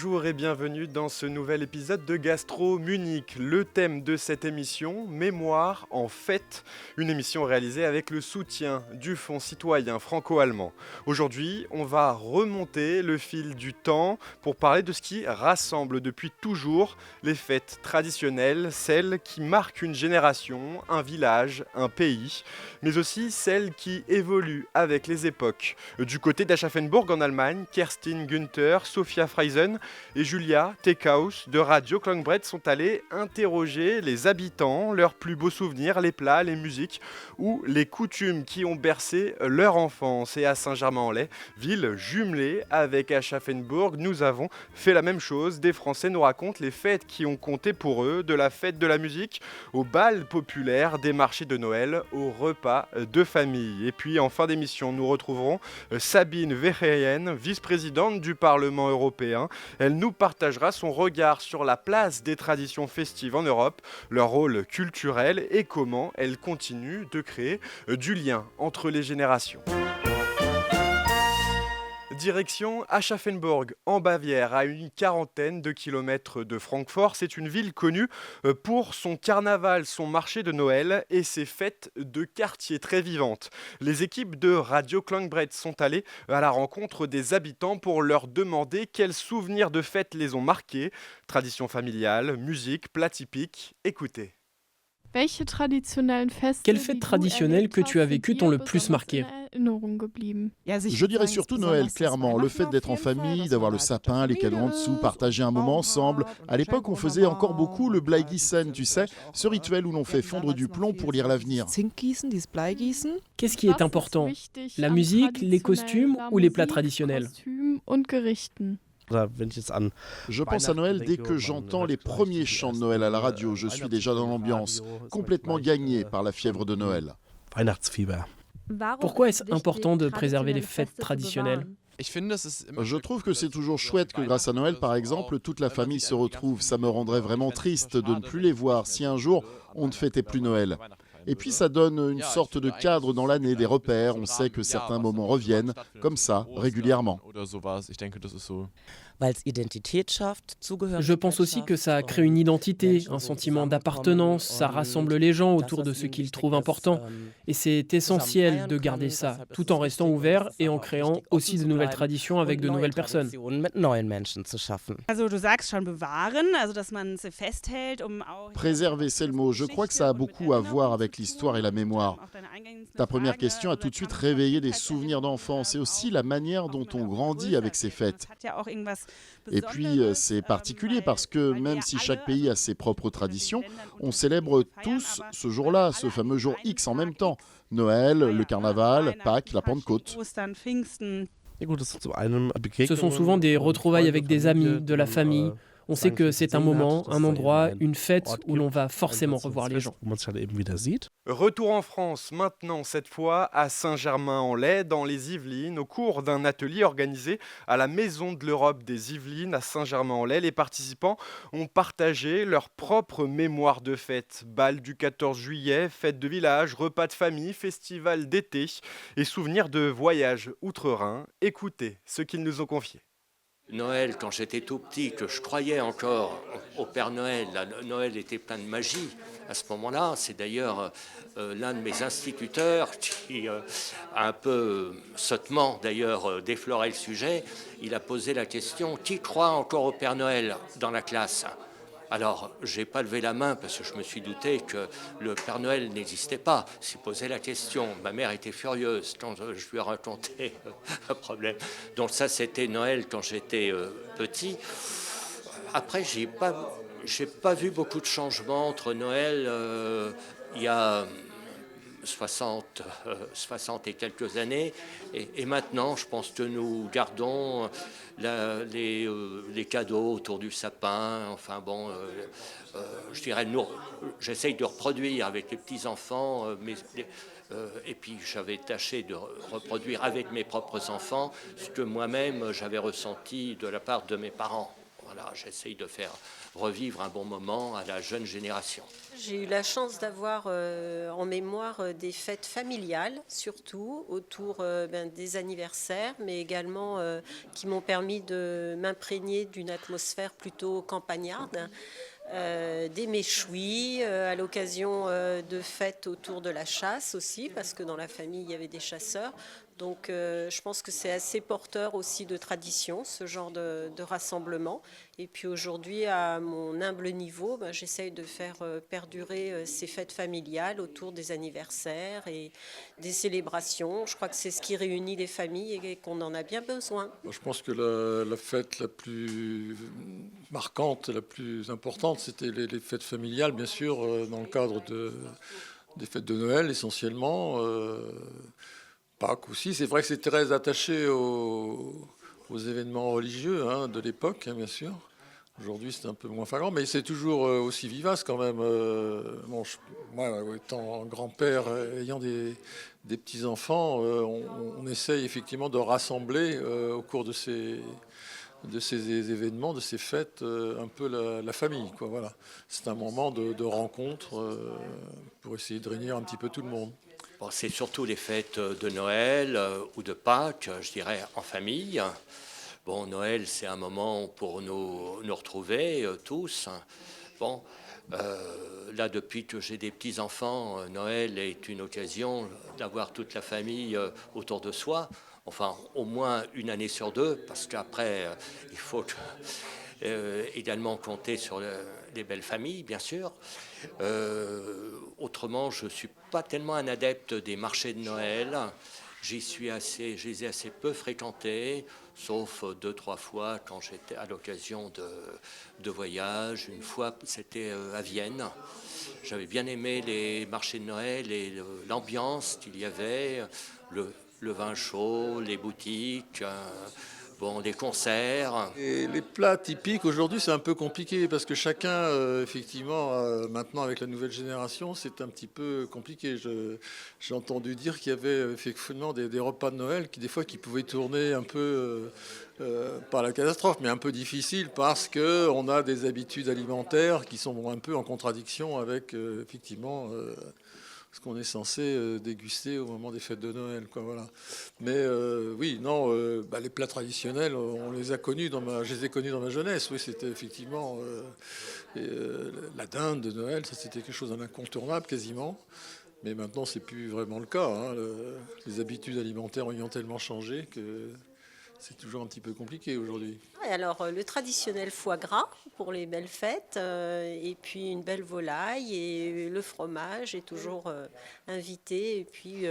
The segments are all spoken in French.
Bonjour et bienvenue dans ce nouvel épisode de Gastro Munich. Le thème de cette émission, Mémoire en fête, une émission réalisée avec le soutien du Fonds citoyen franco-allemand. Aujourd'hui, on va remonter le fil du temps pour parler de ce qui rassemble depuis toujours les fêtes traditionnelles, celles qui marquent une génération, un village, un pays, mais aussi celles qui évoluent avec les époques. Du côté d'Aschaffenburg en Allemagne, Kerstin Günther, Sophia Freisen et Julia Tekaus de Radio Klangbrett sont allés interroger les habitants, leurs plus beaux souvenirs, les plats, les musiques ou les coutumes qui ont bercé leur enfance. Et à Saint-Germain-en-Laye, ville jumelée avec Aschaffenburg, nous avons fait la même chose. Des Français nous racontent les fêtes qui ont compté pour eux, de la fête de la musique au bal populaire, des marchés de Noël au repas de famille. Et puis en fin d'émission, nous retrouverons Sabine Verheyen, vice-présidente du Parlement européen. Elle nous partagera son regard sur la place des traditions festives en Europe, leur rôle culturel et comment elles continuent de créer du lien entre les générations. Direction Aschaffenburg, en Bavière, à une quarantaine de kilomètres de Francfort. C'est une ville connue pour son carnaval, son marché de Noël et ses fêtes de quartier très vivantes. Les équipes de Radio Klangbrett sont allées à la rencontre des habitants pour leur demander quels souvenirs de fêtes les ont marqués. Traditions familiales, musique, plats typiques. Écoutez. Quelles fêtes traditionnelles que tu as vécues t'ont le plus marqué ? Je dirais surtout Noël, clairement. Le fait d'être en famille, d'avoir le sapin, les cadeaux en dessous, partager un moment ensemble. À l'époque, on faisait encore beaucoup le Bleigießen, tu sais, ce rituel où l'on fait fondre du plomb pour lire l'avenir. Qu'est-ce qui est important ? La musique, les costumes ou les plats traditionnels ? Je pense à Noël dès que j'entends les premiers chants de Noël à la radio. Je suis déjà dans l'ambiance, complètement gagné par la fièvre de Noël. Pourquoi est-ce important de préserver les fêtes traditionnelles ? Je trouve que c'est toujours chouette que grâce à Noël, par exemple, toute la famille se retrouve. Ça me rendrait vraiment triste de ne plus les voir si un jour on ne fêtait plus Noël. Et puis ça donne une sorte de cadre dans l'année, des repères. On sait que certains moments reviennent, comme ça, régulièrement. Je pense aussi que ça crée une identité, un sentiment d'appartenance, ça rassemble les gens autour de ce qu'ils trouvent important. Et c'est essentiel de garder ça, tout en restant ouvert et en créant aussi de nouvelles traditions avec de nouvelles personnes. Préserver, c'est le mot. Je crois que ça a beaucoup à voir avec l'histoire et la mémoire. Ta première question a tout de suite réveillé des souvenirs d'enfance et aussi la manière dont on grandit avec ces fêtes. Et puis, c'est particulier parce que même si chaque pays a ses propres traditions, on célèbre tous ce jour-là, ce fameux jour X en même temps. Noël, le carnaval, Pâques, la Pentecôte. Ce sont souvent des retrouvailles avec des amis, de la famille. On sait que c'est un moment, un endroit, une fête où l'on va forcément revoir les gens. Retour en France, maintenant cette fois à Saint-Germain-en-Laye, dans les Yvelines, au cours d'un atelier organisé à la Maison de l'Europe des Yvelines à Saint-Germain-en-Laye. Les participants ont partagé leur propre mémoire de fête. Bal du 14 juillet, fête de village, repas de famille, festival d'été et souvenirs de voyage outre-Rhin. Écoutez ce qu'ils nous ont confié. Noël, quand j'étais tout petit, que je croyais encore au Père Noël, Noël était plein de magie à ce moment-là. C'est d'ailleurs l'un de mes instituteurs qui a un peu sottement d'ailleurs défloré le sujet. Il a posé la question « Qui croit encore au Père Noël dans la classe ?» Alors, je n'ai pas levé la main parce que je me suis douté que le Père Noël n'existait pas. Il posé la question. Ma mère était furieuse quand je lui ai raconté le problème. Donc ça, c'était Noël quand j'étais petit. Après, j'ai pas vu beaucoup de changements entre Noël il y a 60 et quelques années et maintenant je pense que nous gardons les cadeaux autour du sapin, enfin bon je dirais j'essaye de reproduire avec les petits-enfants et puis j'avais tâché de reproduire avec mes propres enfants ce que moi-même j'avais ressenti de la part de mes parents. Voilà, j'essaye de faire revivre un bon moment à la jeune génération. J'ai eu la chance d'avoir en mémoire des fêtes familiales, surtout autour des anniversaires, mais également qui m'ont permis de m'imprégner d'une atmosphère plutôt campagnarde. Des méchouis à l'occasion de fêtes autour de la chasse aussi, parce que dans la famille il y avait des chasseurs. Donc je pense que c'est assez porteur aussi de tradition, ce genre de rassemblement. Et puis aujourd'hui, à mon humble niveau, j'essaye de faire perdurer ces fêtes familiales autour des anniversaires et des célébrations. Je crois que c'est ce qui réunit les familles et qu'on en a bien besoin. Je pense que la fête la plus marquante, la plus importante, c'était les fêtes familiales, bien sûr, dans le cadre des fêtes de Noël essentiellement. Pâques aussi. C'est vrai que c'est très attaché aux événements religieux de l'époque, bien sûr. Aujourd'hui, c'est un peu moins flagrant, mais c'est toujours aussi vivace quand même. Moi, étant grand-père, ayant des petits-enfants, on essaye effectivement de rassembler au cours de ces événements, de ces fêtes, un peu la famille, quoi, voilà. C'est un moment de rencontre pour essayer de réunir un petit peu tout le monde. Bon, c'est surtout les fêtes de Noël ou de Pâques, je dirais, en famille. Bon, Noël, c'est un moment pour nous retrouver tous. Bon, là, depuis que j'ai des petits-enfants, Noël est une occasion d'avoir toute la famille autour de soi. Enfin, au moins une année sur deux, parce qu'après, il faut également compter sur les belles familles, bien sûr. Autrement, je ne suis pas tellement un adepte des marchés de Noël. Je les ai assez peu fréquentés, sauf 2-3 fois quand j'étais à l'occasion de voyage. Une fois, c'était à Vienne. J'avais bien aimé les marchés de Noël et l'ambiance qu'il y avait, le vin chaud, les boutiques, des concerts. Et les plats typiques, aujourd'hui, c'est un peu compliqué parce que chacun, effectivement, maintenant avec la nouvelle génération, c'est un petit peu compliqué. J'ai entendu dire qu'il y avait effectivement des repas de Noël qui, des fois, qui pouvaient tourner un peu, pas la catastrophe, mais un peu difficile parce qu'on a des habitudes alimentaires qui sont un peu en contradiction avec, effectivement, ce qu'on est censé déguster au moment des fêtes de Noël, quoi, voilà. Mais oui, non, les plats traditionnels, on les a connus je les ai connus dans ma jeunesse. Oui, c'était effectivement la dinde de Noël, ça c'était quelque chose d'incontournable quasiment. Mais maintenant, c'est plus vraiment le cas. Les habitudes alimentaires ont tellement changé que c'est toujours un petit peu compliqué aujourd'hui. Alors, le traditionnel foie gras pour les belles fêtes, et puis une belle volaille, et le fromage est toujours invité, et puis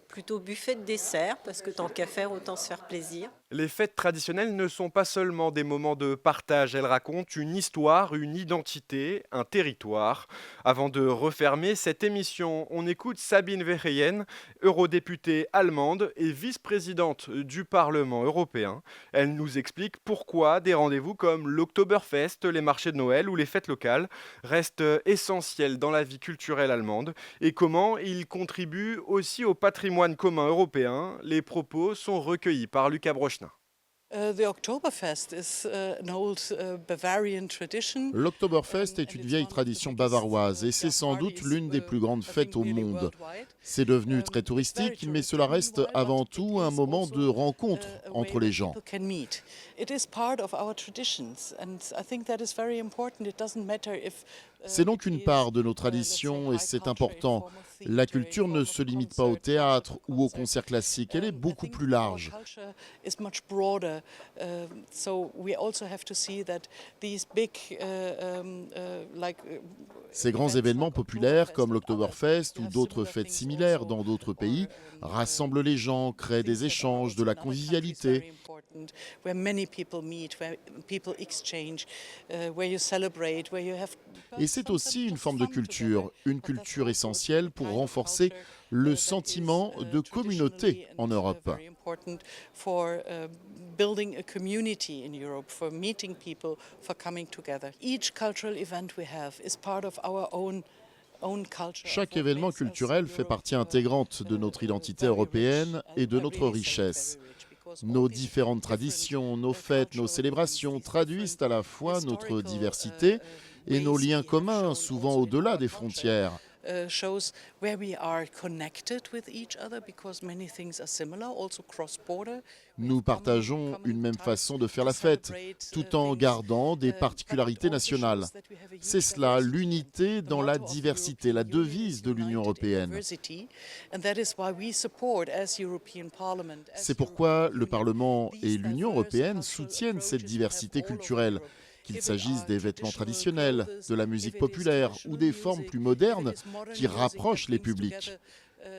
plutôt buffet de dessert, parce que tant qu'à faire, autant se faire plaisir. Les fêtes traditionnelles ne sont pas seulement des moments de partage, elles racontent une histoire, une identité, un territoire. Avant de refermer cette émission, on écoute Sabine Verheyen, eurodéputée allemande et vice-présidente du Parlement européen. Elle nous explique pourquoi des rendez-vous comme l'Oktoberfest, les marchés de Noël ou les fêtes locales restent essentiels dans la vie culturelle allemande et comment ils contribuent aussi au patrimoine commun européen. Les propos sont recueillis par Lucas Brochnin. L'Oktoberfest est une vieille tradition bavaroise et c'est sans doute l'une des plus grandes fêtes au monde. C'est devenu très touristique, mais cela reste avant tout un moment de rencontre entre les gens. C'est donc une part de nos traditions et c'est important. La culture ne se limite pas au théâtre ou aux concerts classiques, elle est beaucoup plus large. Ces grands événements populaires comme l'Oktoberfest ou d'autres fêtes similaires dans d'autres pays rassemblent les gens, créent des échanges, de la convivialité. Et c'est aussi une forme de culture, une culture essentielle pour renforcer le sentiment de communauté en Europe. Chaque événement culturel fait partie intégrante de notre identité européenne et de notre richesse. Nos différentes traditions, nos fêtes, nos célébrations traduisent à la fois notre diversité et nos liens communs, souvent au-delà des frontières. Shows where we are connected with each other because many things are similar, also cross-border. Nous partageons une même façon de faire la fête, tout en gardant des particularités nationales. C'est cela, l'unité dans la diversité, la devise de l'Union européenne. C'est pourquoi le Parlement et l'Union européenne soutiennent cette diversité culturelle. Qu'il s'agisse des vêtements traditionnels, de la musique populaire ou des formes plus modernes qui rapprochent les publics.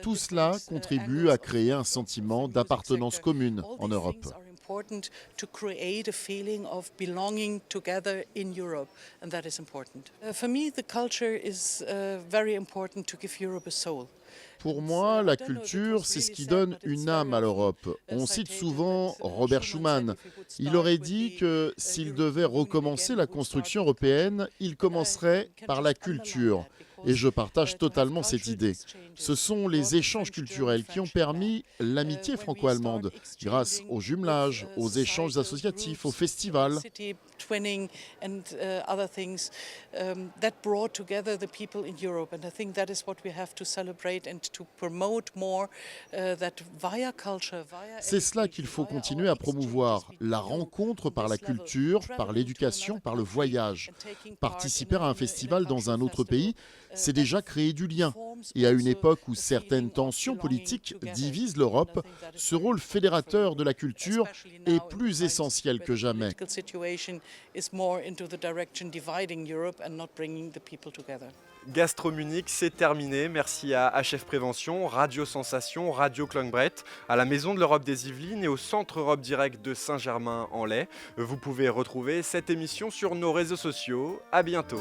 Tout cela contribue à créer un sentiment d'appartenance commune en Europe. Pour moi, la culture, c'est ce qui donne une âme à l'Europe. On cite souvent Robert Schuman. Il aurait dit que s'il devait recommencer la construction européenne, il commencerait par la culture. Et je partage totalement cette idée. Ce sont les échanges culturels qui ont permis l'amitié franco-allemande, grâce au jumelage, aux échanges associatifs, aux festivals. C'est cela qu'il faut continuer à promouvoir, la rencontre par la culture, par l'éducation, par le voyage. Participer à un festival dans un autre pays, c'est déjà créer du lien. Et à une époque où certaines tensions politiques divisent l'Europe, ce rôle fédérateur de la culture est plus essentiel que jamais. Gastro Munich, c'est terminé. Merci à HF Prévention, Radio Sensation, Radio Klongbret, à la Maison de l'Europe des Yvelines et au Centre Europe Direct de Saint-Germain-en-Laye. Vous pouvez retrouver cette émission sur nos réseaux sociaux. À bientôt.